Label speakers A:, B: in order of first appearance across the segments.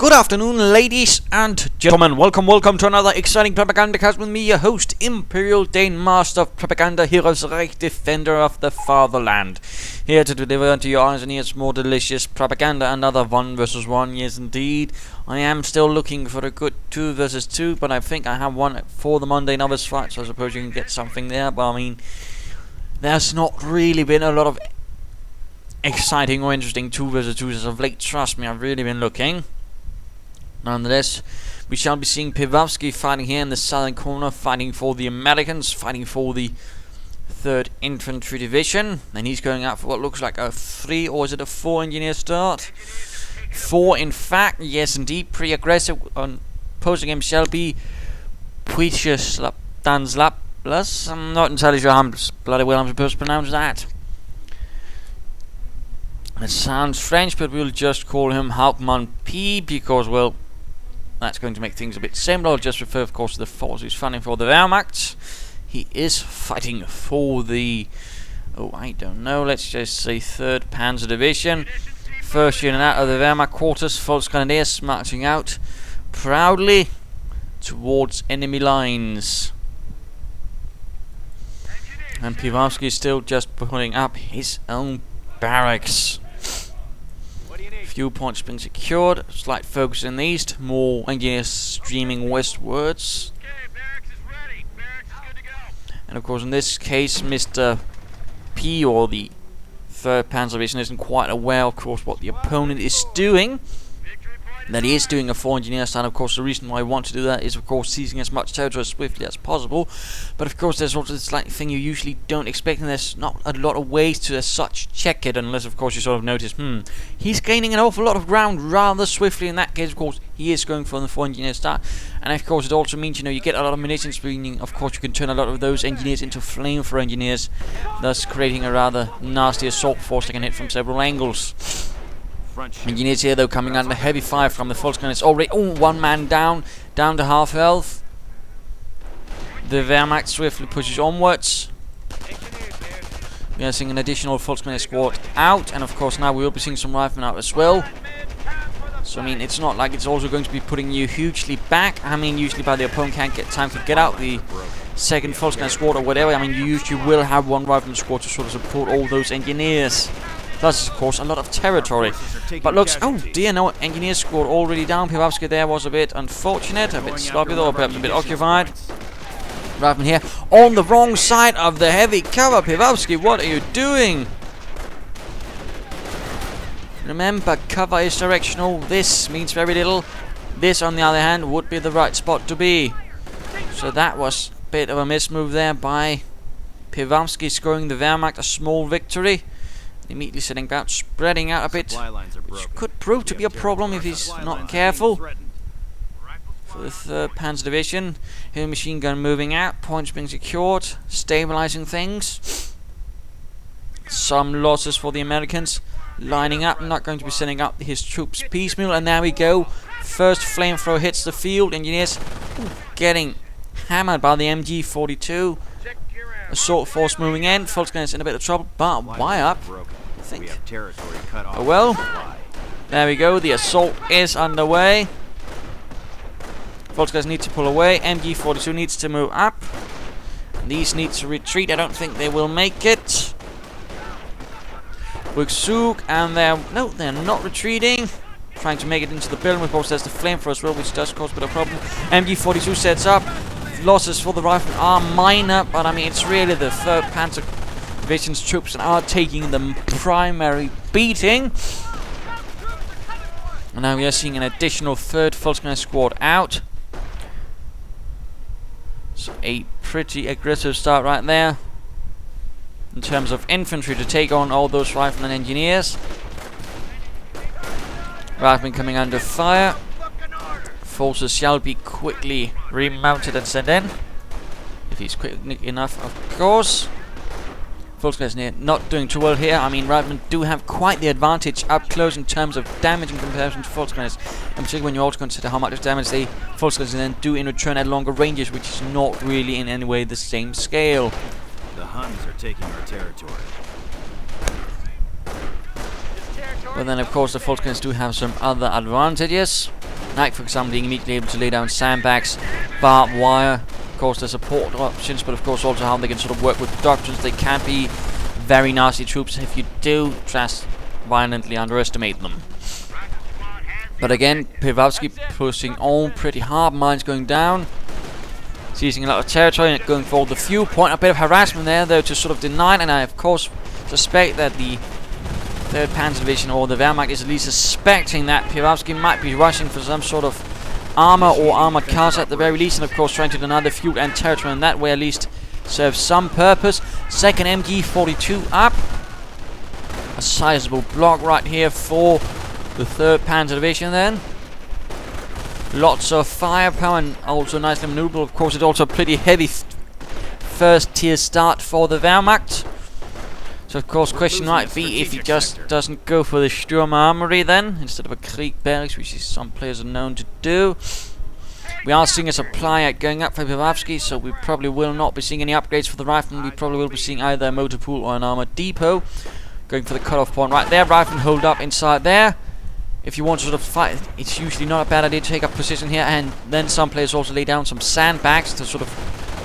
A: Good afternoon, ladies and gentlemen. Welcome to another exciting Propagandacast with me, your host, Imperial Dane, Master of Propaganda, Heroes Reich, Defender of the Fatherland. Here to deliver unto your eyes and ears more delicious propaganda, another 1 vs 1, yes indeed. I am still looking for a good 2 vs 2, but I think I have one for the Monday Novice fight, so I suppose you can get something there, but I mean, there's not really been a lot of exciting or interesting 2 vs 2s as of late, trust me, I've really been looking. Nonetheless, we shall be seeing Piwasky fighting here in the southern corner, fighting for the Americans, fighting for the 3rd Infantry Division, and he's going out for what looks like a 3 or is it a 4 engineer start? 4 in fact, yes indeed, pretty aggressive. Opposing him shall be Puicest. I'm not entirely sure how bloody well I'm supposed to pronounce that. It sounds French, but we'll just call him Hauptmann P because, well, that's going to make things a bit simpler. I'll just refer, of course, to the force he's fighting for the Wehrmacht. He is fighting for the, I don't know, let's just say 3rd Panzer Division. First unit out of the Wehrmacht quarters, Volksgrenadiers marching out proudly towards enemy lines. And Piwasky is still just putting up his own barracks. Few points being secured, slight focus in the east, more engineers streaming westwards. And of course in this case Mr. P or the 3rd Panzer Division isn't quite aware of course what the opponent is doing. That he is doing a 4 engineer stand. Of course the reason why I want to do that is of course seizing as much territory as swiftly as possible, but of course there's also this slight thing you usually don't expect, and there's not a lot of ways to as such check it unless of course you sort of notice he's gaining an awful lot of ground rather swiftly. In that case of course he is going for the 4 engineer start, and of course it also means you get a lot of munitions, meaning of course you can turn a lot of those engineers into flamethrower engineers, thus creating a rather nasty assault force that can hit from several angles. Engineers here though coming under heavy fire from the Volksgrenadiers already. One man down to half health. The Wehrmacht swiftly pushes onwards. We are seeing an additional Volksgrenadier squad out, and of course now we will be seeing some riflemen out as well. So I mean it's not like it's also going to be putting you hugely back. I mean usually by the opponent can't get time to get out the 2nd Volksgrenadier squad or whatever. I mean you usually will have one rifleman squad to sort of support all those engineers. Plus, of course, a lot of territory. But looks, oh dear, no, engineer squad already down. Piwasky there was a bit unfortunate, a bit sloppy though, perhaps a bit occupied. Rifleman here on the wrong side of the heavy cover. Piwasky, what are you doing? Remember, cover is directional. This means very little. This, on the other hand, would be the right spot to be. So that was a bit of a mismove there by Piwasky, scoring the Wehrmacht a small victory. Immediately setting about spreading out a bit, which could prove to be a problem if he's not careful. For the 3rd Panzer Division, heavy machine gun moving out, points being secured, stabilizing things. Some losses for the Americans, lining up, not going to be sending up his troops piecemeal, and there we go. First flamethrower hits the field, engineers getting hammered by the MG42. Assault force moving in, Volksgrenadiers in a bit of trouble, but why up? I think. Oh well, there we go, the assault is underway. Volksgrenadiers need to pull away, MG42 needs to move up. These need to retreat, I don't think they will make it. Puicest, and they're not retreating. Trying to make it into the building, of course there's the flamethrower as well, which does cause a bit of problem. MG42 sets up. Losses for the riflemen are minor, but I mean it's really the 3rd Panzer Division's troops that are taking the primary beating. And now we are seeing an additional 3rd Volksgrenadier squad out. So a pretty aggressive start right there in terms of infantry to take on all those riflemen and engineers. Riflemen coming under fire. Forces shall be quickly remounted and sent in. If he's quick enough, of course. Volksgrenadiers not doing too well here. I mean, riflemen do have quite the advantage up close in terms of damage in comparison to Volksgrenadiers. In particular, when you also consider how much damage the Volksgrenadiers then do in return at longer ranges, which is not really in any way the same scale.
B: The Huns are taking our territory.
A: But then, of course, the Volksgrenadiers do have some other advantages. like for example being immediately able to lay down sandbags, barbed wire, of course the support options, but of course also how they can sort of work with doctrines. They can be very nasty troops if you do just violently underestimate them. But again, Piwasky pushing on pretty hard, mines going down, seizing a lot of territory and going for the fuel point. A bit of harassment there though to sort of deny it, and I of course suspect that the 3rd Panzer Division or the Wehrmacht is at least suspecting that Piwasky might be rushing for some sort of armor or armored cars at the very least, and of course trying to deny the fuel and territory, and that way at least serves some purpose. 2nd MG42 up. A sizable block right here for the 3rd Panzer Division then. Lots of firepower and also nicely maneuverable. Of course, it's also a pretty heavy first tier start for the Wehrmacht. So of course, question might be if he just doesn't go for the Sturm Armory then, instead of a Krieg Barracks, which is some players are known to do. We are seeing a supply going up for Piwasky, so we probably will not be seeing any upgrades for the riflemen. We probably will be seeing either a motor pool or an armored depot. Going for the cutoff point right there. Riflemen hold up inside there. If you want to sort of fight, it's usually not a bad idea to take up position here, and then some players also lay down some sandbags to sort of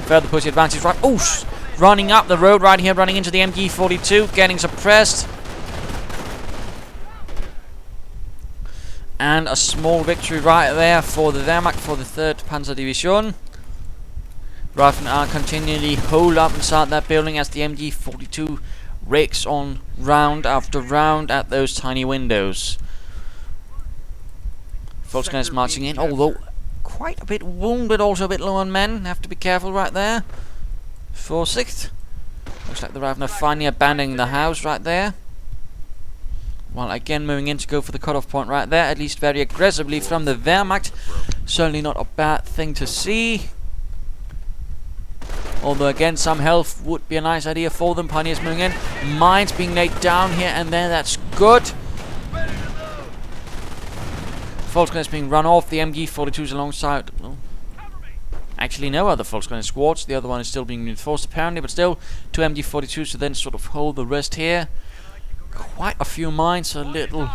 A: further push the advantage. Right, running up the road right here, running into the MG42, getting suppressed. And a small victory right there for the Wehrmacht, for the 3rd Panzer Division. Riflemen are continually holed up inside that building as the MG42 rakes on round after round at those tiny windows. Volksgunners marching in, although quite a bit wounded, also a bit low on men. Have to be careful right there. Vorsicht. Looks like the Riflemen are finally abandoning the house right there. While again moving in to go for the cutoff point right there, at least very aggressively from the Wehrmacht. Certainly not a bad thing to see. Although again, some health would be a nice idea for them. Pioneers moving in. Mines being laid down here and there, that's good. Volksgunners being run off. The MG42s alongside. Well, actually, no other Volksgunner squads. The other one is still being reinforced apparently, but still 2 MG42s to then sort of hold the rest here. Quite a few mines, a little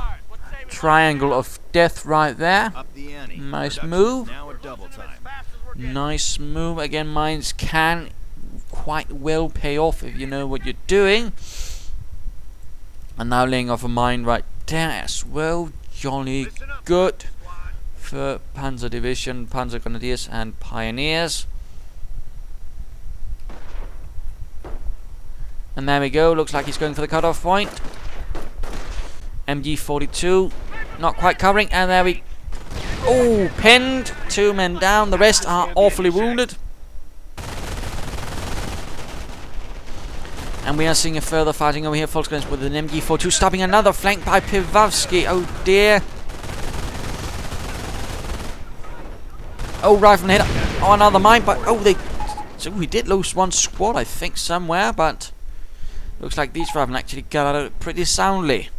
A: triangle of death right there. Nice move. Nice move. Again, mines can quite well pay off if you know what you're doing. And now laying off a mine right there as well. Jolly good for Panzer Division, Panzer Grenadiers and Pioneers. And there we go, looks like he's going for the cutoff point. MG42 not quite covering, and there we... Oh, pinned, 2 men down, the rest are awfully wounded. And we are seeing a further fighting over here. Volksgunners with an MG42 stopping another flank by Piwasky. Oh dear. Oh, rifleman hit. Oh, another mine. But so we did lose one squad, I think, somewhere. But looks like these riflemen actually got out of it pretty soundly.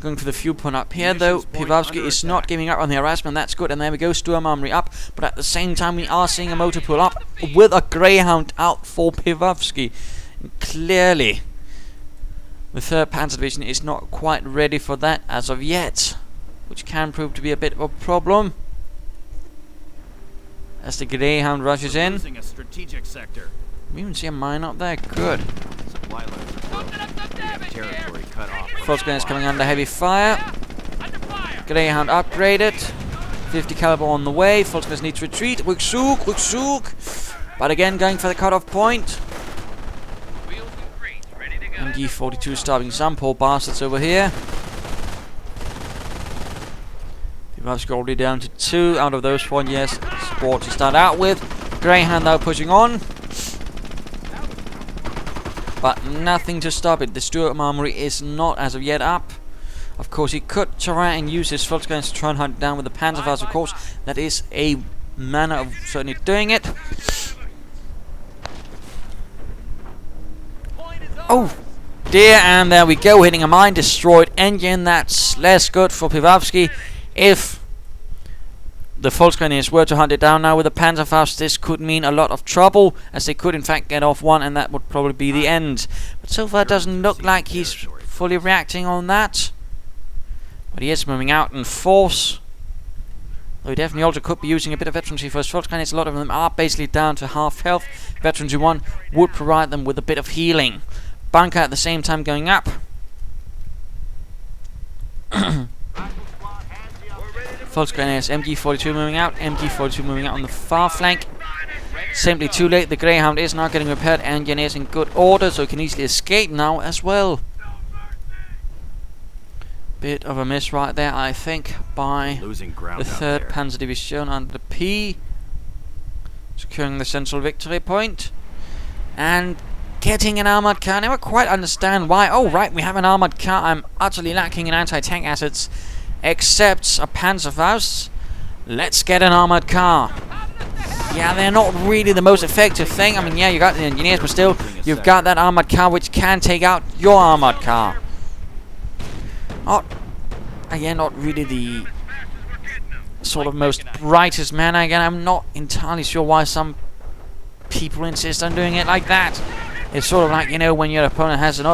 A: Going for the fuel point up here, though. Piwasky is not giving up on the harassment. That's good. And there we go. Sturm Armory up. But at the same time, we are seeing a motor pull up with a Greyhound out for Piwasky. Clearly, the 3rd Panzer Division is not quite ready for that as of yet, which can prove to be a bit of a problem. As the Greyhound rushes in. We even see a mine up there. Good. Volksgunners coming under heavy fire. Greyhound upgraded. 50 caliber on the way. Volksgunners need to retreat. Rückzug. But again, going for the cutoff point. MG42 starving some poor bastards over here. Piwasky already down to 2 out of those 4 squads to start out with. Greyhound now pushing on. But nothing to stop it. The Sturm Armory is not as of yet up. Of course, he could try and use his Volksgunners to try and hunt down with the Panzerfaust, of course. That is a manner of certainly doing it. Oh dear, and there we go, hitting a mine, destroyed engine. That's less good for Piwasky. If the Volksgunners were to hunt it down now with the Panzerfaust, this could mean a lot of trouble, as they could in fact get off one, and that would probably be the end. But so far it doesn't look like he's fully reacting on that. But he is moving out in force. Though he definitely also could be using a bit of veterancy for his Volksgrenadiers. A lot of them are basically down to half health. Veterans 1 would provide them with a bit of healing. Bunker at the same time going up. Volksgrenadiers, MG42 moving out. MG42 moving out on the far flank. Simply too late. The Greyhound is now getting repaired. Engineers in good order, so he can easily escape now as well. Bit of a miss right there, I think, by the 3rd Panzer Division under P. Securing the central victory point. And getting an armoured car. I never quite understand why. Oh, right, we have an armoured car. I'm utterly lacking in anti-tank assets. Except a Panzerfaust. Let's get an armoured car. Yeah, they're not really the most effective thing. I mean, yeah, you got the engineers, but still, you've got that armoured car which can take out your armoured car. Again, not really the sort of most brightest manner. Again, I'm not entirely sure why some people insist on doing it like that. It's sort of like, you know, when your opponent has an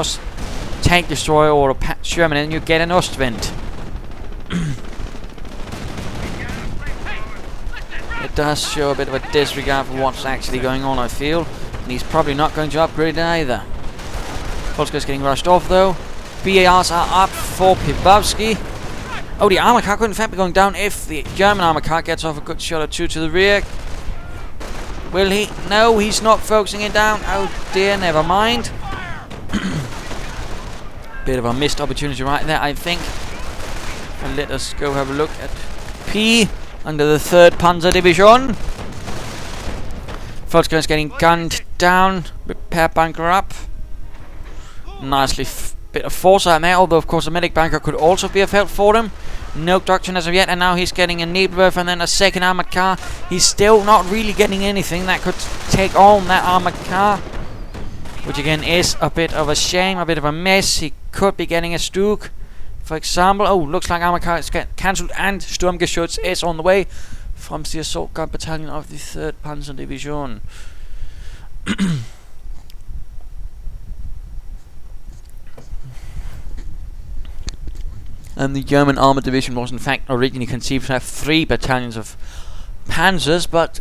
A: tank destroyer or a Sherman and you get an Ostwind. It does show a bit of a disregard for what's actually going on, I feel. And he's probably not going to upgrade it either. Polska's getting rushed off though. BARs are up for Piwasky. Oh, the armor car could in fact be going down if the German armor car gets off a good shot or two to the rear. Will he? No, he's not focusing it down. Oh dear, never mind. Bit of a missed opportunity right there, I think. And let us go have a look at P under the 3rd Panzer Division. Volksgrenadiers getting gunned down. Repair bunker up. Nicely bit of foresight there, although of course a medic bunker could also be of help for him. No doctrine as of yet, and now he's getting a Nebelwerfer and then a 2nd armoured car. He's still not really getting anything that could take on that armoured car, which again is a bit of a shame, a bit of a mess. He could be getting a Stug, for example. Oh, looks like armoured car is cancelled and Sturmgeschütz is on the way from the assault gun battalion of the 3rd Panzer Division. The German armoured division was in fact originally conceived to have 3 battalions of panzers, but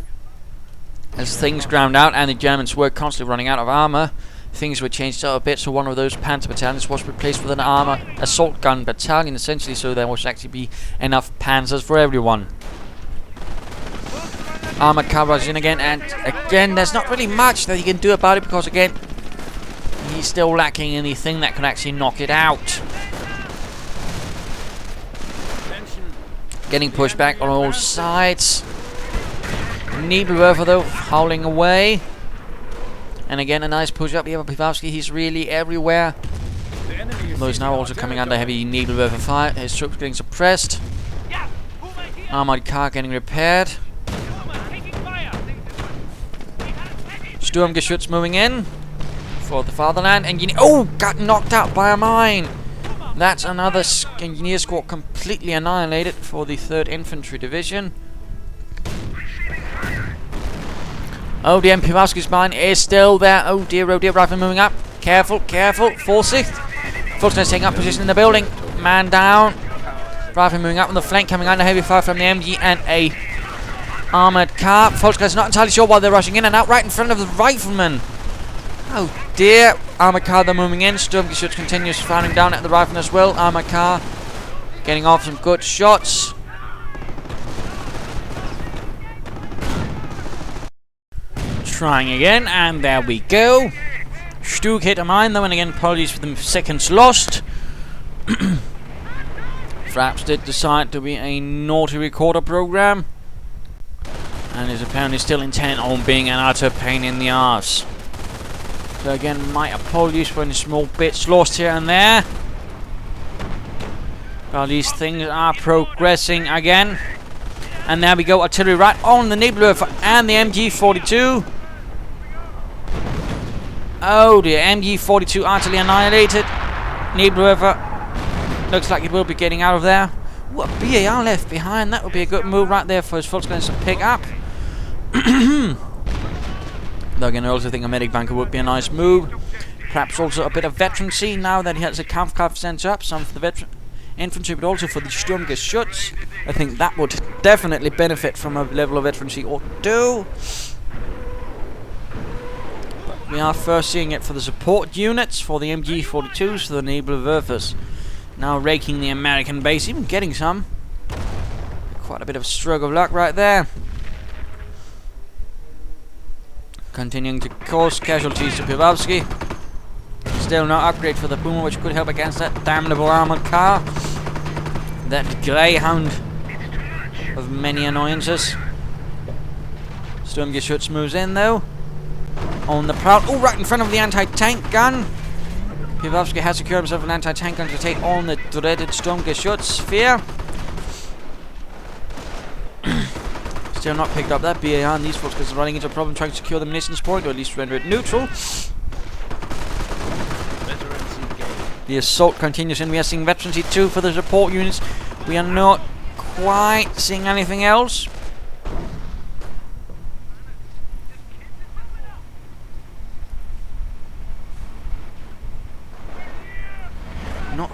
A: as things ground out and the Germans were constantly running out of armour, things were changed up a bit, so one of those panzer battalions was replaced with an armour assault gun battalion, essentially, so there was actually be enough panzers for everyone. Armoured car rushes in again, and again there's not really much that he can do about it, because again he's still lacking anything that can actually knock it out. Getting pushed back on all sides. Nebelwerfer though, howling away. And again a nice push up here by Piwasky. He's really everywhere. Although he's now also coming under heavy Nebelwerfer fire. His troops getting suppressed. Armoured car getting repaired. Sturmgeschütz moving in for the fatherland. Oh, got knocked out by a mine. That's another engineer squad completely annihilated for the 3rd Infantry Division. Oh dear, Piwasky's mine is still there. Oh dear, rifle moving up. Careful, careful. Vorsicht. Volksgrenadiers taking up position in the building. Man down. Rifle moving up on the flank, coming under heavy fire from the MG and a armoured car. Volksgrenadiers not entirely sure why they're rushing in and out right in front of the riflemen. Oh dear. Armoured car they're moving in. Sturmgeschütz continues firing down at the riflemen as well. Armoured car getting off some good shots. Trying again, and there we go. Stug hit a mine though, and again apologies for the seconds lost. Fraps did decide to be a naughty recorder program, and is apparently still intent on being an utter pain in the arse. So again, my apologies for any small bits lost here and there. But these things are progressing again. And there we go, artillery right on the Nebelwerfer and the MG42. Oh dear, MG42 utterly annihilated. Nebelwerfer looks like he will be getting out of there. What BAR left behind, that would be a good move right there for his Volksgrenadiers to pick up. Though again, I also think a medic bunker would be a nice move. Perhaps also a bit of veterancy now that he has a Kampfkraft sent up. Some of the infantry, but also for the skirmishes. I think that would definitely benefit from a level of veterancy or two. But we are first seeing it for the support units, for the MG-42s, for the Nebelwerfers. Now raking the American base, even getting some. Quite a bit of a stroke of luck right there. Continuing to cause casualties to Piwasky. Still no upgrade for the Puma, which could help against that damnable armored car. That greyhound of many annoyances. Sturmgeschütz moves in though. On the prowl. Oh, right in front of the anti-tank gun. Piwasky has secured himself an anti-tank gun to take on the dreaded Sturmgeschütz sphere. Still not picked up that BAR, and these folks are running into a problem trying to secure the munitions point, or at least render it neutral. The assault continues, and we are seeing veterancy 2 for the support units. We are not quite seeing anything else. Not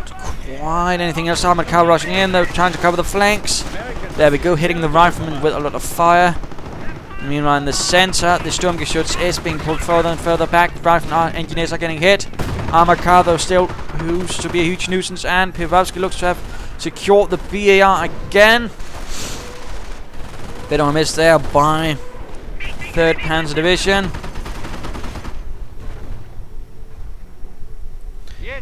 A: quite anything else. Armored car rushing in, though, trying to cover the flanks. There we go, hitting the riflemen with a lot of fire. Meanwhile, in the center, the Sturmgeschütz is being pulled further and further back. Riflemen engineers are getting hit. Armored car, though, still proves to be a huge nuisance, and Piwasky looks to have secured the BAR again. Bit of a miss there by 3rd Panzer Division.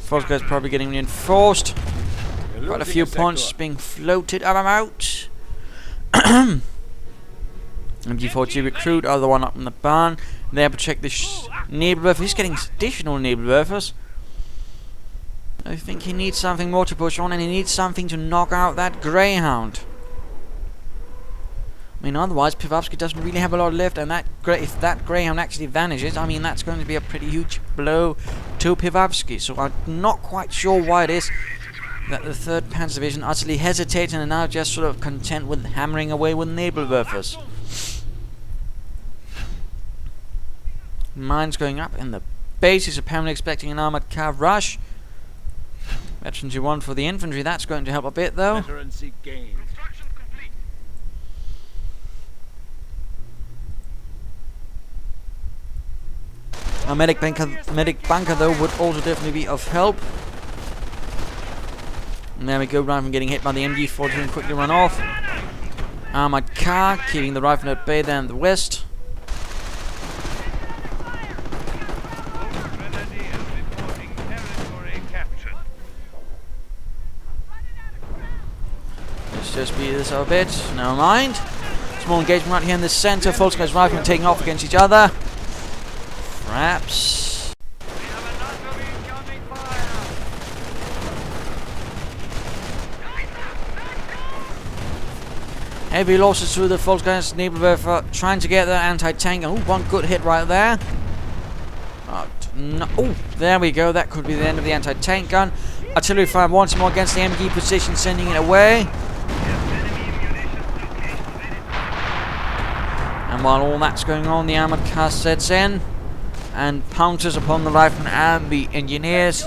A: Volker is probably getting reinforced. Quite a few points being floated about. MG-40 recruit, other one up in the barn. There to check the Nebelwerfer. He's getting additional Nebelwerfers. I think he needs something more to push on, and he needs something to knock out that greyhound. I mean, otherwise Piwasky doesn't really have a lot left, and if that greyhound actually vanishes, I mean, that's going to be a pretty huge blow to Piwasky. So I'm not quite sure why it is that the 3rd Panzer Division utterly hesitates and are now just sort of content with hammering away with Nebelwerfers. Mines going up in the base. He's apparently expecting an armored car rush. Veterancy 1 for the infantry. That's going to help a bit, though.
B: Veterancy gained.
A: A medic bunker, though, would also definitely be of help. And there we go, rifleman getting hit by the MG-40 and quickly run off. Armored car, keeping the rifleman at bay there in the west. Let's just beat this up a bit, never mind. Small engagement right here in the center, Volkswagen's riflemen taking off against each other. Perhaps. Heavy losses through the Volkswagen's Nebelwerfer, trying to get that anti-tank. Oh, one good hit right there. No. Oh, there we go. That could be the end of the anti-tank gun. Artillery fire once more against the MG position, sending it away. And while all that's going on, the armored car sets in and pounces upon the riflemen and the engineers.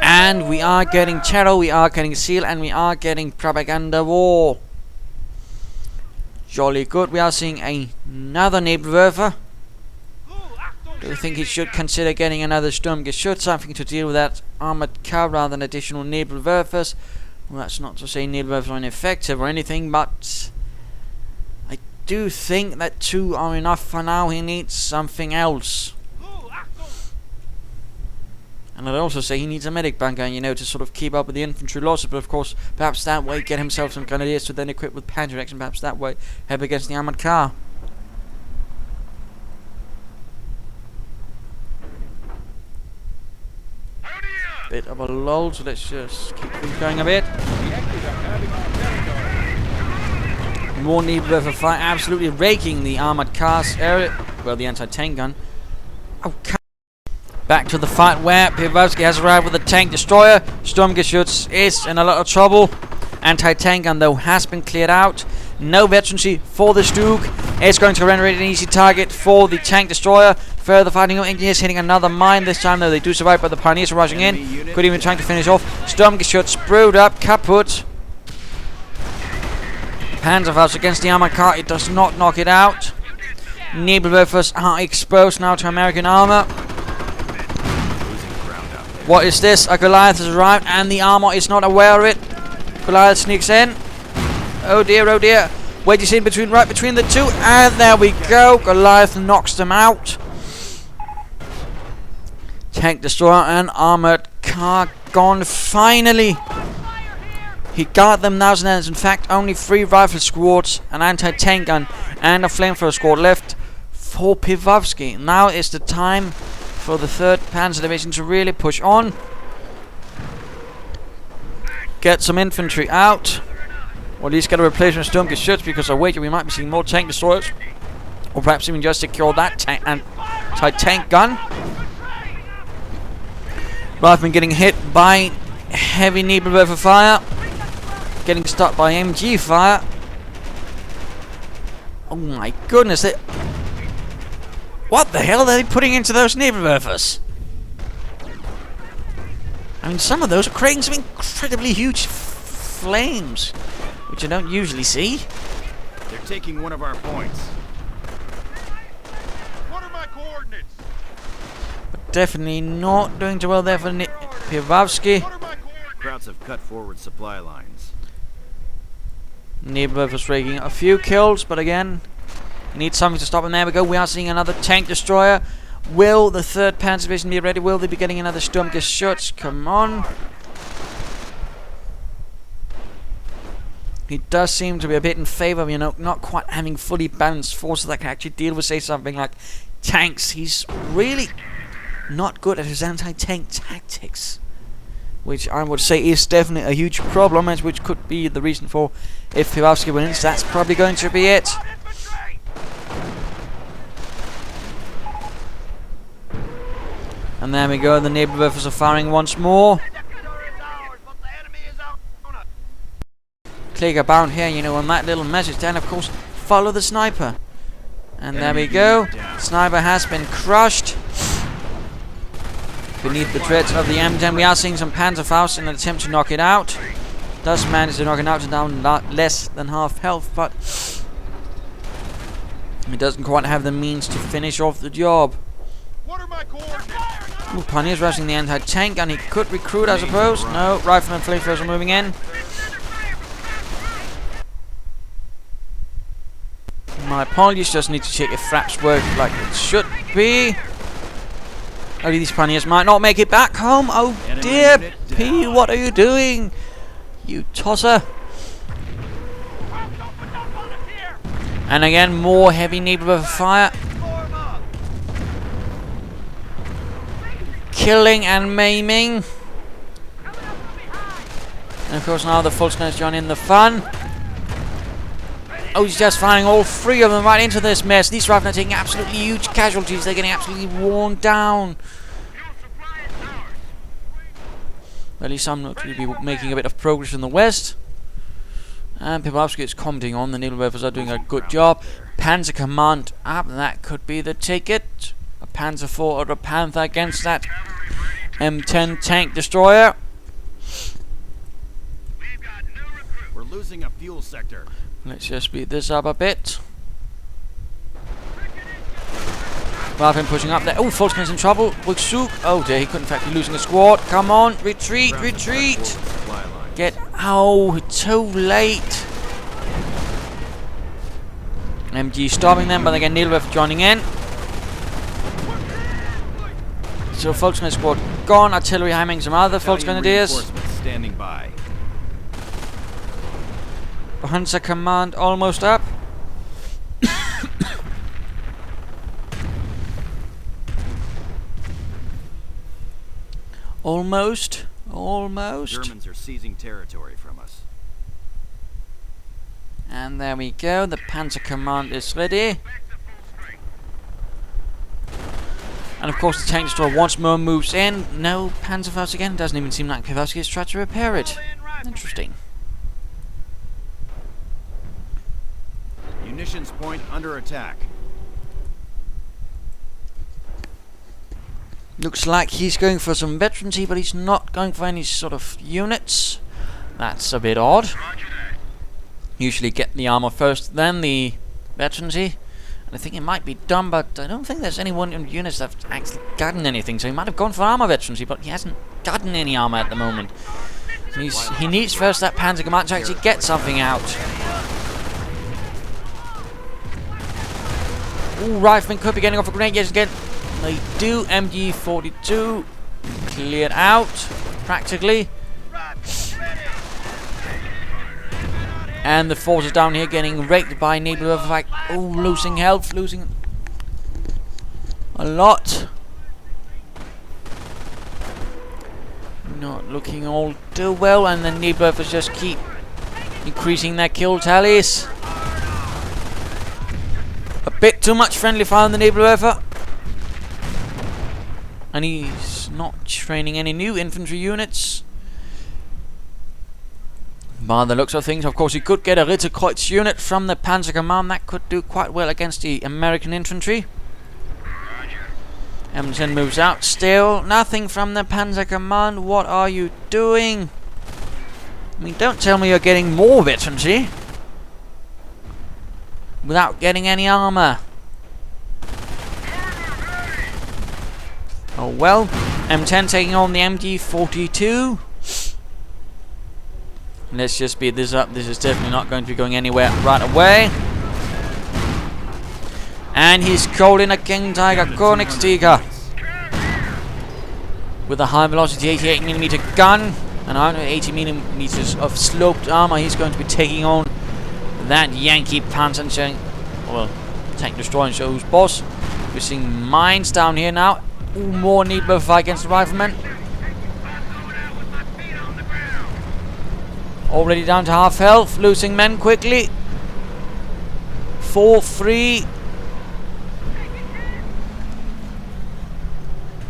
A: And we are getting terror, we are getting seal, and we are getting propaganda war. Jolly good. We are seeing another Nebelwerfer. Do you think he should consider getting another Sturmgeschütz, something to deal with that armored car rather than additional Nebelwerfers? Well, that's not to say Nebelwerfers are ineffective or anything, but I do think that 2 are enough for now. He needs something else. And I'd also say he needs a medic bunker, you know, to sort of keep up with the infantry losses, but of course, perhaps that way get himself some grenadiers to then equip with Panzer, and perhaps that way help against the armored car. Bit of a lull, so let's just keep things going a bit. More Nebelwerfer fire, absolutely raking the armored cars area. Well, the anti-tank gun. Oh, back to the fight where Piwasky has arrived with a tank destroyer. Sturmgeschütz is in a lot of trouble. Anti-tank gun, though, has been cleared out. No veterancy for the Stug. It's going to render it an easy target for the tank destroyer. Further fighting up. Engineers hitting another mine this time, though they do survive, but the pioneers are rushing in. Could even trying to finish off. Sturmgeschütz brewed up, kaput. Panzerfaust against the armor car. It does not knock it out. Nebelwerfers are exposed now to American armor. What is this? A Goliath has arrived and the armor is not aware of it. Goliath sneaks in. Oh dear, oh dear. Wedges in between, right between the two, and there we go. Goliath knocks them out. Tank destroyer and armored car gone finally. He got them now, and there's in fact only 3 rifle squads, an anti-tank gun, and a flamethrower squad left for Piwasky. Now is the time for the 3rd Panzer Division to really push on. Get some infantry out. Or at least get a replacement Sturmgeschütz, because I wager we might be seeing more tank destroyers. Or perhaps even just secure that anti-tank gun. Riflemen getting hit by heavy Nebelwerfer fire. Getting stopped by MG fire. Oh my goodness. What the hell are they putting into those Nebelwerfers? I mean, some of those are creating some incredibly huge flames, which I don't usually see.
B: They're taking one of our points.
C: What are my coordinates?
A: But definitely not doing too well there for Piwasky.
C: What are my coordinates?
B: Krauts have cut forward supply lines.
A: Nebelwerfer's raking a few kills, but again, need something to stop him. There we go. We are seeing another tank destroyer. Will the 3rd Panzer Division be ready? Will they be getting another Sturmgeschütz? Come on. He does seem to be a bit in favour of, not quite having fully balanced forces that can actually deal with, say, something like tanks. He's really not good at his anti-tank tactics, which I would say is definitely a huge problem, which could be the reason for, if Piwasky wins, that's probably going to be it. And there we go, the Nebelwerfers are firing once more. Click about here, on that little message. Then, of course, follow the sniper. And there we go. Sniper has been crushed beneath the treads of the M10. We are seeing some Panzerfaust in an attempt to knock it out. Does manage to knock it out to down less than half health, but he doesn't quite have the means to finish off the job.
C: What are my coordinates?
A: Ooh, Pioneer's rushing the anti-tank gun. He could recruit, I suppose. No, riflemen, flamethrowers are moving in. My apologies, just need to check if fraps work like it should be. Oh, these pioneers might not make it back home. Oh dear, P, what are you doing? You tosser. And again, more heavy Nebelwerfer fire. Killing and maiming. And of course now the Volkskriegs join in the fun. Oh, he's just firing all 3 of them right into this mess. These riflemen are taking absolutely huge casualties. They're getting absolutely worn down. Well, at least some look to be making a bit of progress in the west. And Piwasky is commenting on the Nebelwerfers are doing a good job. Panzer Command up, that could be the ticket. A Panzer IV or a Panther against that M10 tank destroyer.
B: We're losing a fuel sector.
A: Let's just speed this up a bit. Rifleman pushing up there. Oh, Volkskriegs in trouble. Puicest. Oh dear, he could in fact be losing a squad. Come on, retreat, retreat. Get out, too late. MG stopping them, but again, Nebelwerfer joining in. So Volkskriegs squad gone. Artillery hammering some other Volksgrenadiers.
B: Standing by.
A: Panzer Command almost up. Almost.
B: Germans are seizing territory from us.
A: And there we go. The Panzer Command is ready. And of course the tank destroyer once more moves in. No Panzerfaust again. Doesn't even seem like Piwasky has tried to repair it. Interesting.
B: Munitions point under attack.
A: Looks like he's going for some veterancy, but he's not going for any sort of units. That's a bit odd. Usually get the armor first, then the veterancy. And I think it might be done, but I don't think there's anyone in units that have actually gotten anything. So he might have gone for armor veterancy, but he hasn't gotten any armor at the moment. He needs first that Panzer Command to actually get something out. Ooh, Riflemen could be getting off a grenade yet again. They do. MG42 cleared out, practically. And the forces down here getting raked by Nebelwerfer. Oh, losing health, losing a lot. Not looking all too well, and the Nebelwerfers just keep increasing their kill tallies. A bit too much friendly fire on the Nebelwerfer. And he's not training any new infantry units. By the looks of things, of course, he could get a Ritterkreuz unit from the Panzer Command. That could do quite well against the American infantry. M10 moves out. Still nothing from the Panzer Command. What are you doing? I mean, don't tell me you're getting more veterancy without getting any armor. Oh well. M10 taking on the MG42. Let's just speed this up. This is definitely not going to be going anywhere right away. And he's calling a King Tiger Koenigstiger with a high velocity 88mm gun and 180mm of sloped armor. He's going to be taking on that Yankee Panzer, well, tank destroying show's boss. We're seeing mines down here now. Ooh, more Nebelwerfer against the Riflemen. Already down to half health, losing men quickly. 4-3.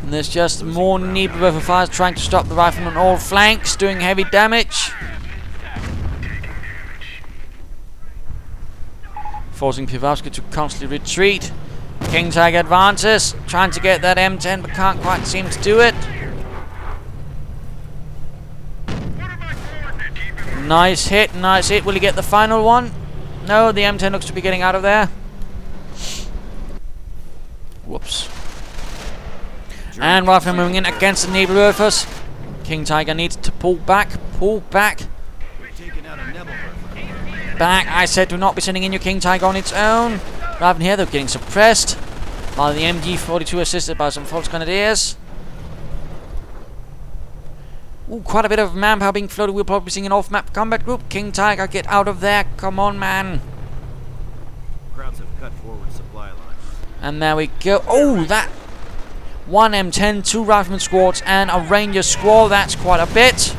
A: And there's just more Nebelwerfer fires trying to stop the Riflemen on all flanks, doing heavy damage. Forcing Piwasky to constantly retreat. King Tiger advances, trying to get that M10, but can't quite seem to do it. Nice hit, nice hit. Will he get the final one? No, the M10 looks to be getting out of there. Whoops. And Rifleman moving in against the Nebelwerfers. King Tiger needs to pull back, back. I said do not be sending in your King Tiger on its own. Rather than here, they're getting suppressed by the MG42, assisted by some false grenadiers. Ooh, quite a bit of manpower being floated. We'll probably be seeing an off-map combat group. King Tiger, get out of there. Come on, man.
B: Crowds have cut forward supply lines.
A: And there we go. Oh, that one M10, 2 Rifleman squads, and a Ranger squad. That's quite a bit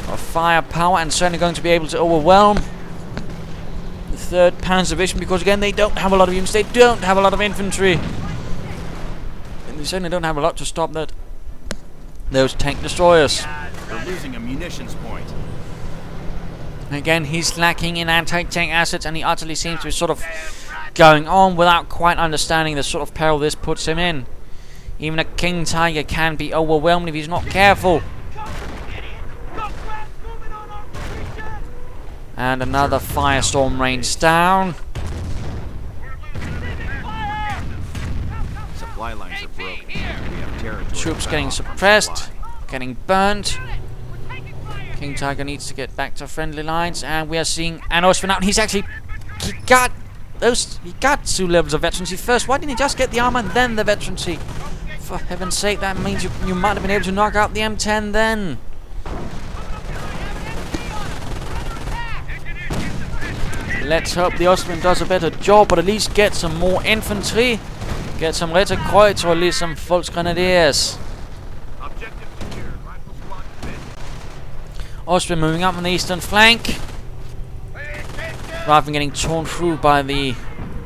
A: of firepower, and certainly going to be able to overwhelm the 3rd Panzer Division, because again, they don't have a lot of units. They don't have a lot of infantry. And they certainly don't have a lot to stop that. Those tank destroyers.
B: They're losing a munitions point.
A: Again, he's lacking in anti-tank assets, and he utterly seems to be sort of going on without quite understanding the sort of peril this puts him in. Even a King Tiger can be overwhelmed if he's not careful. And another firestorm rains down.
B: Supply lines are broken. We have territory.
A: Troops getting suppressed, getting burnt. King Tiger needs to get back to friendly lines, and we are seeing an Austrian out. He got 2 levels of veterancy first. Why didn't he just get the armor and then the veterancy? For heaven's sake, that means you might have been able to knock out the M10 then. Let's hope the Austrian does a better job, but at least get some more infantry. Get some Ritterkreuz, or at least some Volksgrenadiers.
C: Objective secured. Rifle squad fit.
A: Austria moving up on the eastern flank. Rather than getting torn through by the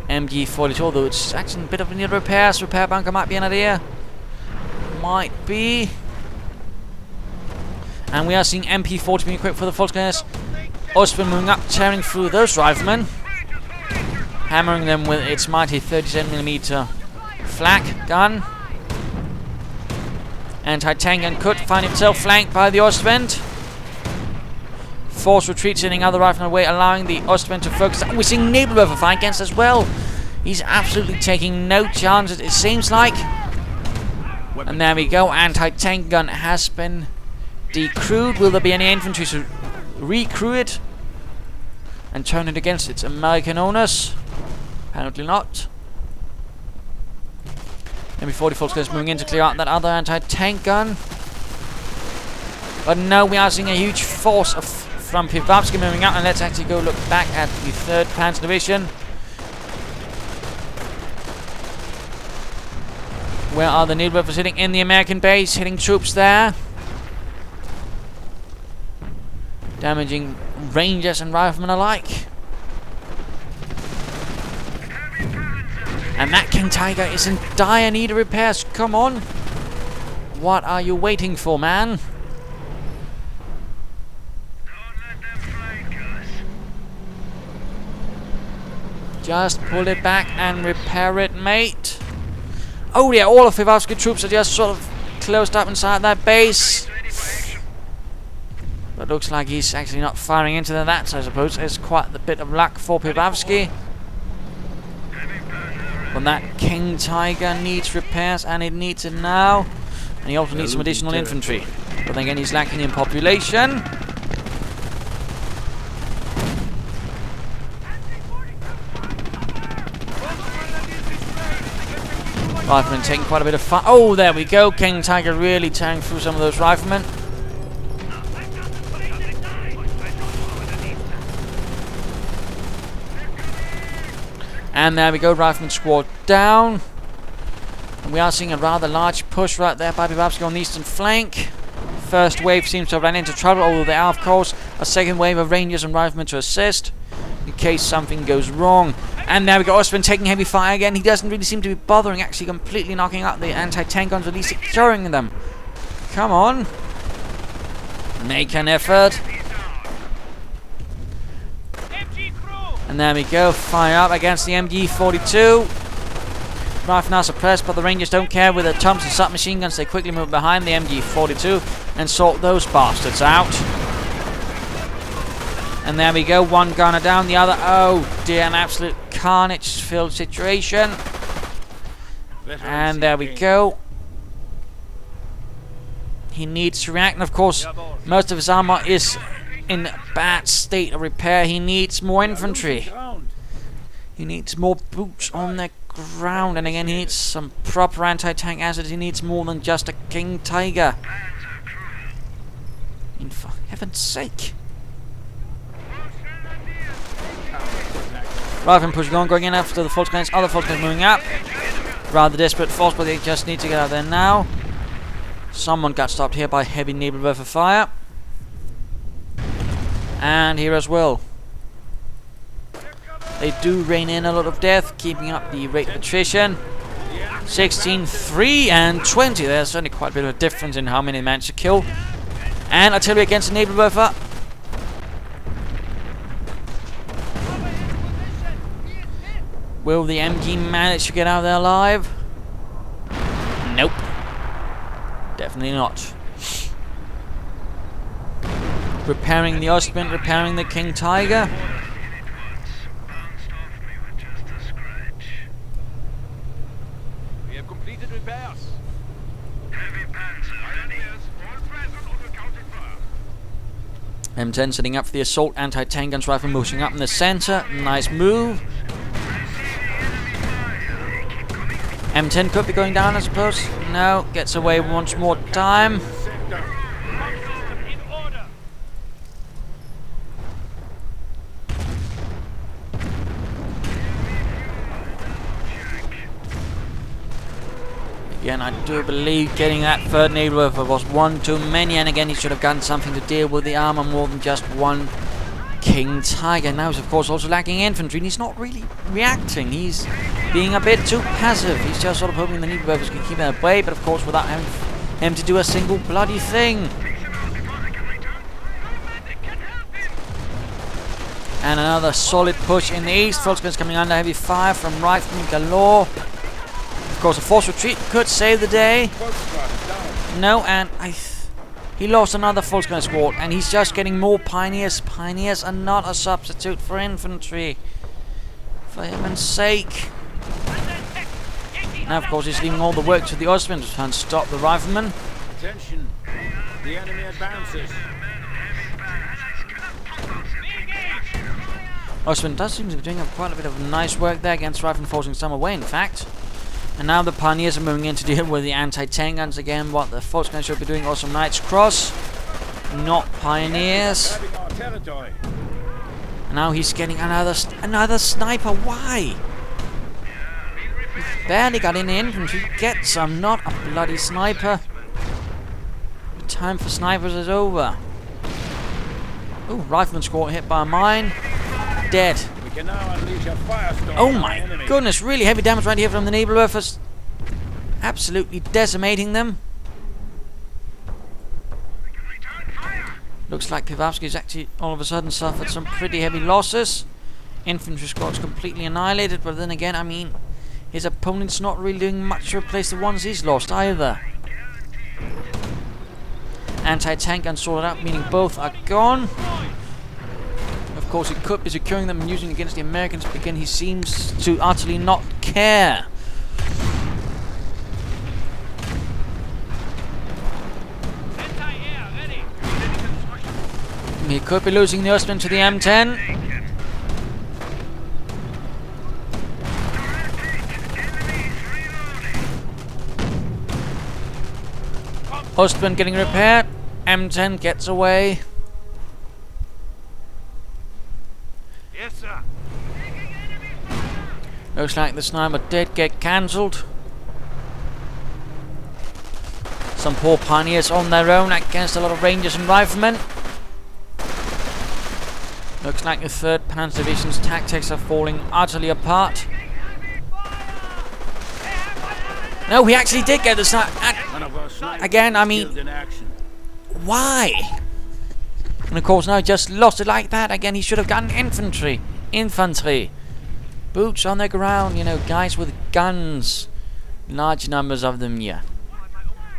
A: MG42, although it's actually a bit of a need repairs. Repair bunker might be an idea. Might be. And we are seeing MP40 being equipped for the Volksgrenadiers. Austria moving up, tearing through those riflemen. Hammering them with its mighty 37mm flak gun. Anti-tank gun could find himself flanked by the Ostwind. Force retreat, sending other riflemen away, allowing the Ostwind to focus. We're seeing Nebelwerfer fight against as well. He's absolutely taking no chances, it seems like. And there we go. Anti-tank gun has been decrewed. Will there be any infantry to recrew it and turn it against its American owners? Apparently not. MB-40 Volkswagen moving in to clear out that other anti-tank gun. But no, we are seeing a huge force from Piwasky moving out. And let's actually go look back at the 3rd Panzer Division. Where are the Nebelwerfers hitting? In the American base, hitting troops there. Damaging Rangers and Riflemen alike. And that King Tiger is in dire need of repairs. Come on. What are you waiting for, man? Just pull it back and repair it, mate. Oh yeah, all of Piwasky troops are just sort of closed up inside that base. But looks like he's actually not firing into that, I suppose. It's quite a bit of luck for Piwasky. But that King Tiger needs repairs, and it needs it now. And he also needs some additional infantry. But then again, he's lacking in population. Riflemen taking quite a bit of fire. Oh, there we go. King Tiger really tearing through some of those riflemen. And there we go, Rifleman squad down. And we are seeing a rather large push right there by Piwasky on the eastern flank. First wave seems to have run into trouble, although there are, of course, a second wave of Rangers and Riflemen to assist in case something goes wrong. And there we go, Ostwind taking heavy fire again. He doesn't really seem to be bothering, actually completely knocking out the anti-tank guns, at least securing them. Come on. Make an effort. And there we go, fire up against the MG42. Rifle now suppressed, but the Rangers don't care. With their Thompson submachine guns, they quickly move behind the MG42 and sort those bastards out. And there we go, one gunner down, the other. Oh dear, an absolute carnage-filled situation. And there we go. He needs to react, and of course, most of his armor is in a bad state of repair. He needs more infantry. He needs more boots on the ground, and again he needs some proper anti-tank assets. He needs more than just a King Tiger. For heaven's sake. Riflemen pushing on, going in after the Volkswagens. Other Volkswagens moving up. Rather desperate force, but they just need to get out there now. Someone got stopped here by heavy Nebelwerfer fire. And here as well. They do rein in a lot of death, keeping up the rate of attrition. 16, 3, and 20. There's certainly quite a bit of a difference in how many they managed to kill. And artillery against the Nebelwerfer. Will the MG manage to get out of there alive? Nope. Definitely not. Repairing the Ostwind, repairing the King Tiger.
C: We have completed repairs.
A: M10 setting up for the assault. Anti-tank guns rifle moving up in the center. Nice move. M10 could be going down, I suppose. No, gets away once more time. Again, I do believe getting that third Nebelwerfer was one too many, and again he should have gotten something to deal with the armor more than just one King Tiger. Now he's of course also lacking infantry, and he's not really reacting. He's being a bit too passive. He's just sort of hoping the Nebelwerfers can keep him at bay, but of course without having him to do a single bloody thing. And another solid push in the east. Volkswagen's coming under heavy fire from riflemen galore. Of course, a forced retreat could save the day. No, and he lost another Volkswagen squad, and he's just getting more pioneers. Pioneers are not a substitute for infantry. For heaven's sake. Now, of course, he's leaving all the work to the Austrians to try and stop the riflemen.
B: Attention. The enemy advances.
A: Austrian does seem to be doing quite a bit of nice work there against riflemen forcing some away, in fact. And now the pioneers are moving in to deal with the anti-tank guns again. What the Volkswagen should be doing, also Knights Cross, not pioneers. And now he's getting another sniper. Why? He barely got in the infantry. Get some, not a bloody sniper. The time for snipers is over. Ooh, rifleman squad hit by a mine. Dead. Oh my goodness, really heavy damage right here from the Nebelwerfers. Absolutely decimating them. Looks like Piwasky's actually all of a sudden suffered some pretty heavy losses. Infantry squad's completely annihilated, but then again, I mean, his opponent's not really doing much to replace the ones he's lost either. Anti-tank guns sorted out, meaning both are gone. Of course, he could be securing them and using against the Americans, but again, he seems to utterly not care. He could be losing the Austrian to the M10. Austrian getting repaired. M10 gets away.
C: Yes, sir.
A: Looks like the sniper did get cancelled. Some poor pioneers on their own against a lot of rangers and riflemen. Looks like the 3rd Panzer Division's tactics are falling utterly apart. No, he actually did get the sniper. Again, I mean, why? And of course, now he just lost it like that. Again, he should have gotten infantry. Infantry. Boots on the ground, you know, guys with guns. Large numbers of them, yeah.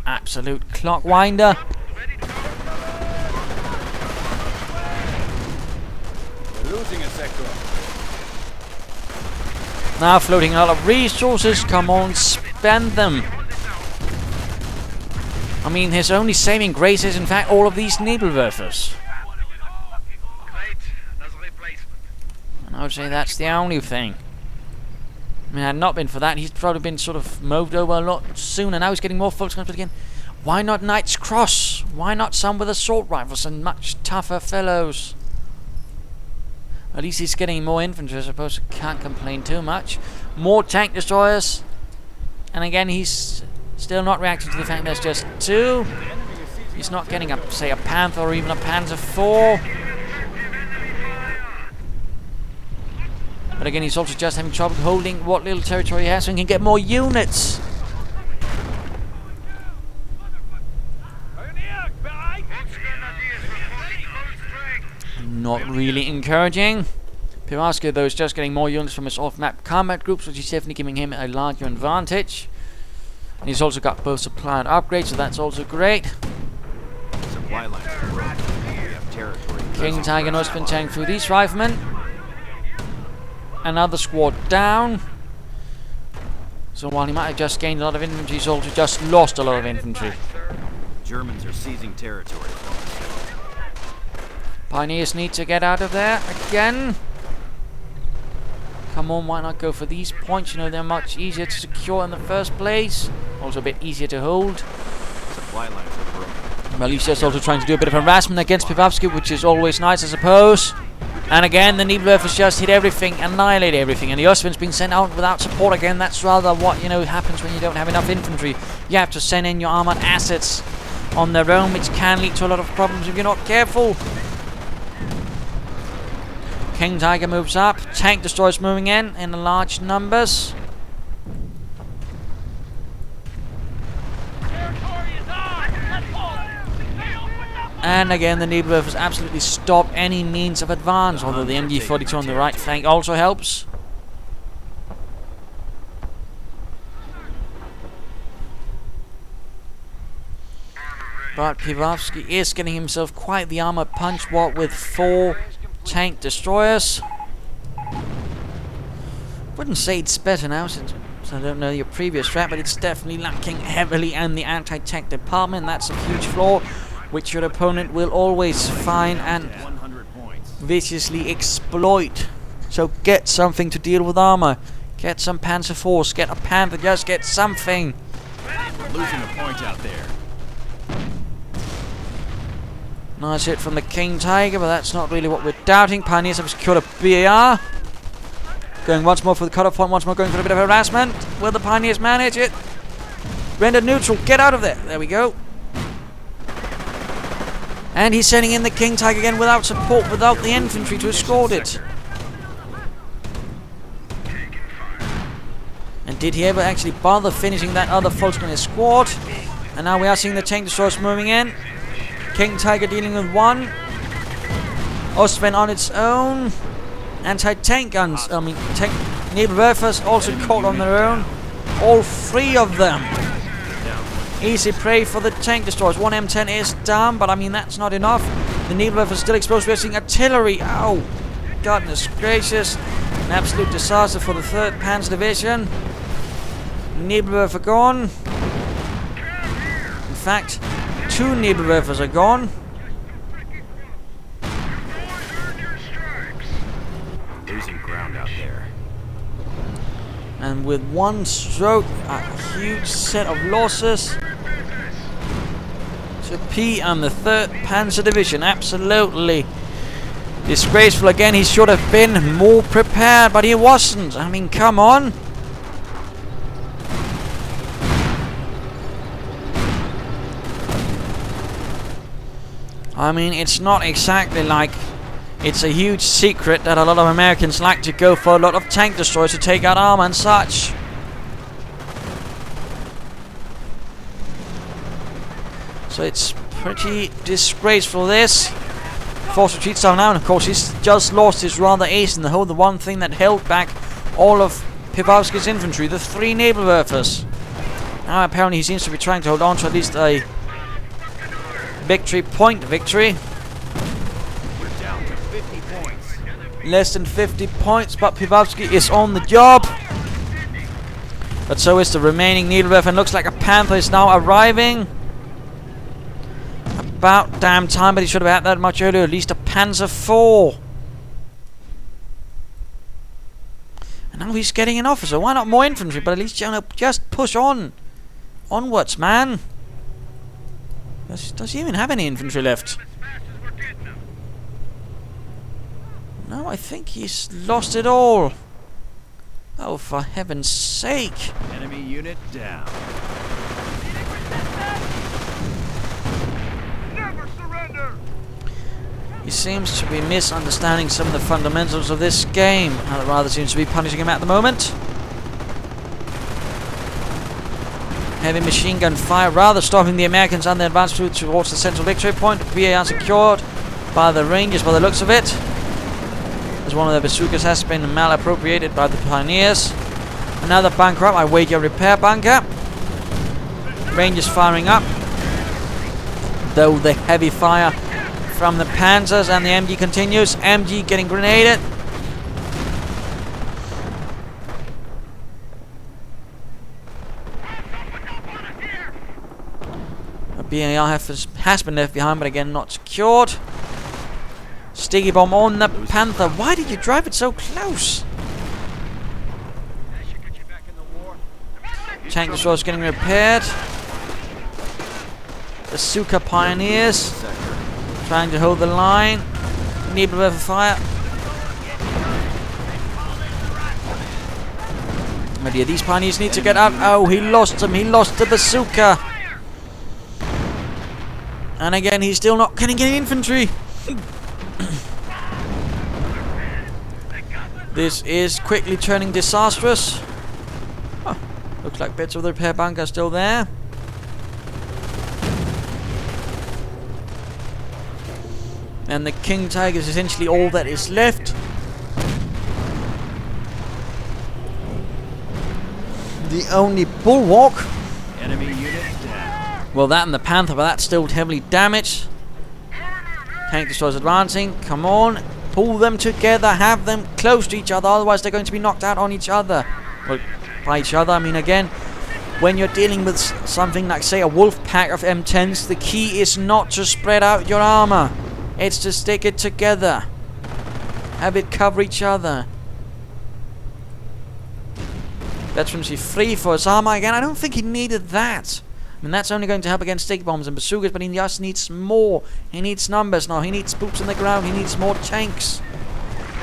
A: Absolute clockwinder.
B: Losing a sector.
A: Now floating a lot of resources. Come on, spend them. I mean, his only saving grace is in fact all of these Nebelwerfers. And I would say that's the only thing. I mean, had it not been for that, he's probably been sort of moved over a lot sooner. Now he's getting more Volkswagen, but again, why not Knights Cross? Why not some with assault rifles and much tougher fellows? At least he's getting more infantry, I suppose. Can't complain too much. More tank destroyers. And again, he's still not reacting to the fact there's just 2. He's not getting, say, a Panther or even a Panzer IV. But again, he's also just having trouble holding what little territory he has so he can get more units. Not really encouraging. Piwasky, though, is just getting more units from his off-map combat groups, which is definitely giving him a larger advantage. And he's also got both supply and upgrades, so that's also great.
B: Supply lines are broken. We have territory.
A: King Tiger has been tearing through these riflemen. Another squad down. So while he might have just gained a lot of infantry, he's also just lost a lot of infantry.
B: Germans are seizing territory from us.
A: Pioneers need to get out of there again. Come on, why not go for these points? You know, they're much easier to secure in the first place. Also a bit easier to hold.
B: Supply lines are broken.
A: Well, he's just also trying to do a bit of harassment against Piwasky, which is always nice, I suppose. And again, the Nebelwerfers just hit everything, annihilate everything. And the Austrians being sent out without support again. That's rather what, you know, happens when you don't have enough infantry. You have to send in your armored assets on their own, which can lead to a lot of problems if you're not careful. King Tiger moves up. Tank destroyers moving in large numbers. And again, the Nebelwerfers absolutely stop any means of advance, although the MG42 on the right flank also helps. But Piwasky is getting himself quite the armored punch, what with 4 tank destroyers. Wouldn't say it's better now, since I don't know your previous strat, but it's definitely lacking heavily in the anti-tank department. That's a huge flaw, which your opponent will always find and viciously exploit. So get something to deal with armor. Get some Panzer Force, get a Panther, just get something.
B: We're losing a point out there.
A: Nice hit from the King Tiger, but that's not really what we're doubting. Pioneers have secured a BAR. Going once more for the cutoff point, once more going for a bit of harassment. Will the Pioneers manage it? Rendered neutral, get out of there. There we go. And he's sending in the King Tiger again without support, without the infantry to escort it. And did he ever actually bother finishing that other Volkswagen squad? And now we are seeing the tank destroyers moving in. King Tiger dealing with 1. Ostwind on its own. Anti-tank guns, tank Nebelwerfers also caught on their own. All 3 of them. Easy prey for the tank destroyers. 1 M10 is down, but I mean that's not enough. The Nebelwerfer is still exposed. We're seeing artillery. Ow! Goodness gracious. An absolute disaster for the 3rd Panzer Division. Nebelwerfer gone. In fact, 2 Nebelwerfers are gone.
B: Losing ground out there.
A: And with 1 stroke, a huge set of losses to P and the 3rd Panzer Division. Absolutely disgraceful again. He should have been more prepared, but he wasn't. I mean, come on. I mean, it's not exactly like it's a huge secret that a lot of Americans like to go for a lot of tank destroyers to take out armor and such. So it's pretty disgraceful, this. Force retreats down now, and of course he's just lost his rather ace in the hole, the one thing that held back all of Piwasky's infantry, the 3 Nebelwerfers. Now apparently he seems to be trying to hold on to at least a victory.
B: We're down to 50 points.
A: Less than 50 points, but Piwasky is on the job. But so is the remaining Nebelwerfer, and looks like a Panther is now arriving. About damn time, but he should have had that much earlier. At least a Panzer IV. And now he's getting an officer. Why not more infantry? But at least just push on. Onwards, man. Does he even have any infantry left? No, I think he's lost it all. Oh, for heaven's sake.
B: Enemy unit down.
C: Never surrender!
A: He seems to be misunderstanding some of the fundamentals of this game. Or rather seems to be punishing him at the moment. Heavy machine gun fire rather stopping the Americans on their advance route towards the central victory point. VAR secured by the Rangers by the looks of it, as one of the bazookas has been malappropriated by the Pioneers. Another bunker up, I wager a repair bunker. Rangers firing up, though the heavy fire from the Panzers and the MG continues. MG getting grenaded. BAR has been left behind, but again not secured. Sticky bomb on the Panther. Why did you drive it so close? Tank destroyers getting repaired. The Suka Pioneers trying to hold the line. Nebelwerfer fire. Oh dear, these Pioneers need to get out. Oh, he lost them. He lost the bazooka. And again, he's still not getting any infantry. This is quickly turning disastrous. Oh, looks like bits of the repair bunker are still there. And the King Tiger is essentially all that is left. The only bulwark.
B: Enemy unit down.
A: Well, that and the Panther, but that's still heavily damaged. Tank destroyers advancing. Come on. Pull them together. Have them close to each other. Otherwise, they're going to be knocked out on each other. Well, by each other, I mean, again, when you're dealing with something like, say, a wolf pack of M10s, the key is not to spread out your armor. It's to stick it together. Have it cover each other. Veterancy free for his armor. Again, I don't think he needed that. I mean, that's only going to help against stick bombs and bazookas, but he just needs more. He needs numbers now. He needs boots on the ground. He needs more tanks.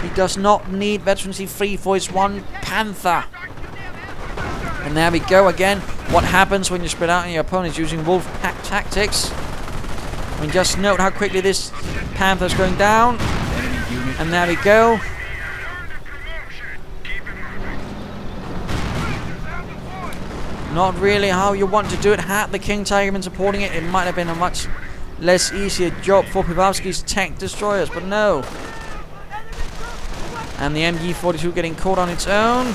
A: He does not need veterancy free for his one Panther. And there we go again. What happens when you spread out and your opponent is using wolf pack tactics? I mean, just note how quickly this Panther's going down. And there we go. Not really how you want to do it. Had the King Tiger been supporting it, it might have been a much less easier job for Piwasky's tank destroyers, but no. And the MG-42 getting caught on its own.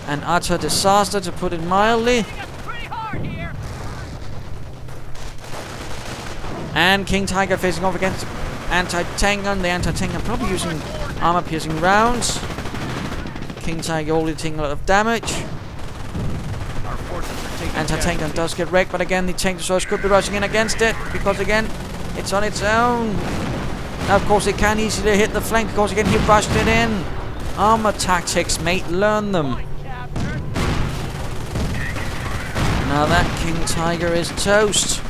A: An utter disaster, to put it mildly. And King Tiger facing off against anti-tank gun. The anti-tank gun probably using armor-piercing rounds. King Tiger already taking a lot of damage. Anti-tank gun does get wrecked, but again the tank destroyers could be rushing in against it, because again it's on its own. Now of course it can easily hit the flank, because again he rushed it in. Armor tactics, mate, learn them. Now that King Tiger is toast.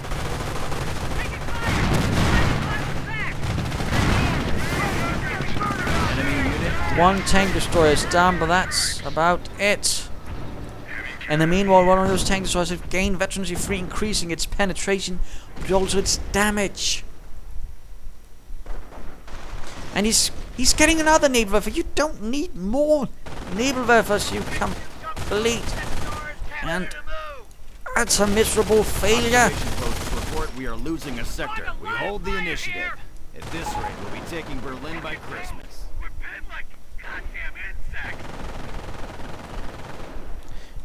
A: One tank destroyer is down, but that's about it. In the meanwhile, one of those tank destroyers have gained veterancy free, increasing its penetration, but also its damage. And he's getting another Nebelwerfer. You don't need more Nebelwerfers, you complete and utter miserable failure.
B: Report we are losing a sector. We hold the initiative. At this rate, we'll be taking Berlin by Christmas.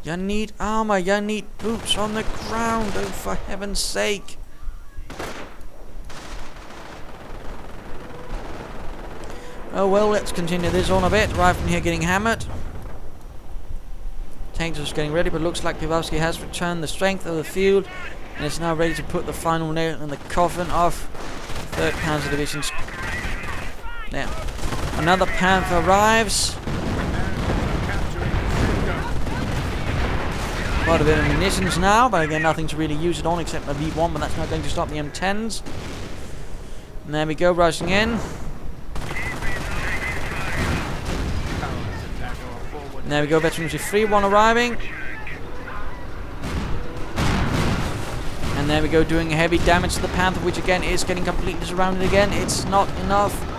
A: You need armor, you need boots on the ground, oh for heaven's sake. Oh well, let's continue this on a bit. Rifleman here getting hammered. Tanks are just getting ready, but looks like Piwasky has returned the strength of the field and is now ready to put the final nail in the coffin of 3rd Panzer Division's. Now, another Panther arrives. Quite a bit of munitions now, but again nothing to really use it on except the V1, but that's not going to stop the M10s. And there we go, rushing in. And there we go, veterans with 3-1 arriving. And there we go, doing heavy damage to the Panther, which again is getting completely surrounded again. It's not enough.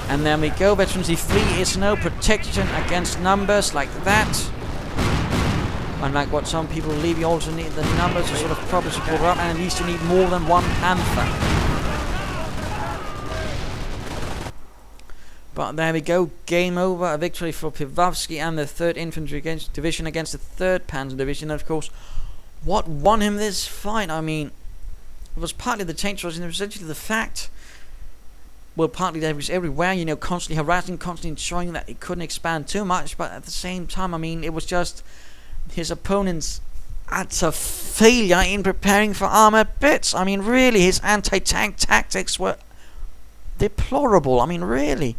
A: And then we go, veterancy free is no protection against numbers like that. Unlike what some people believe, you also need the numbers to sort of properly support up, and at least you need more than one Panther. But there we go, game over, a victory for Piwasky and the 3rd Infantry Division against the 3rd Panzer Division. And of course, what won him this fight? I mean, it was partly the tank destroyers, and essentially the fact. Well, partly that was everywhere, you know, constantly harassing, constantly ensuring that it couldn't expand too much, but at the same time, I mean, it was just his opponent's utter failure in preparing for armored bits. I mean, really, his anti-tank tactics were deplorable. I mean, really.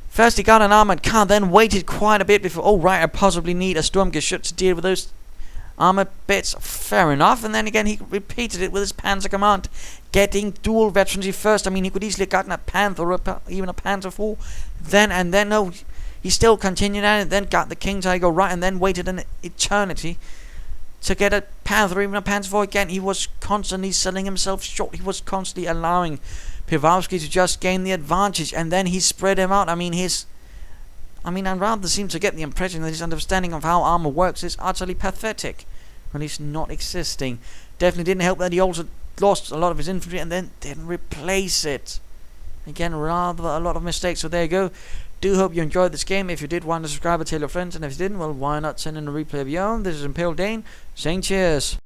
A: First he got an armored car, then waited quite a bit before, oh right, I possibly need a Sturmgeschütz to deal with those armored bits. Fair enough. And then again he repeated it with his Panzer Command, getting dual veterancy first. I mean, he could easily have gotten a Panther or even a Panzer IV. Then no, he still continued at it, then got the King Tiger right, and then waited an eternity to get a Panther or even a Panzer IV again. He was constantly selling himself short. He was constantly allowing Piwasky to just gain the advantage, and then he spread him out. I mean, I rather seem to get the impression that his understanding of how armor works is utterly pathetic, or at least not existing. Definitely didn't help that he also lost a lot of his infantry and then didn't replace it. Again, rather a lot of mistakes. So there you go. do hope you enjoyed this game. If you did, want to subscribe and tell your friends, and if you didn't, well, why not send in a replay of your own? This is Imperial Dane saying cheers.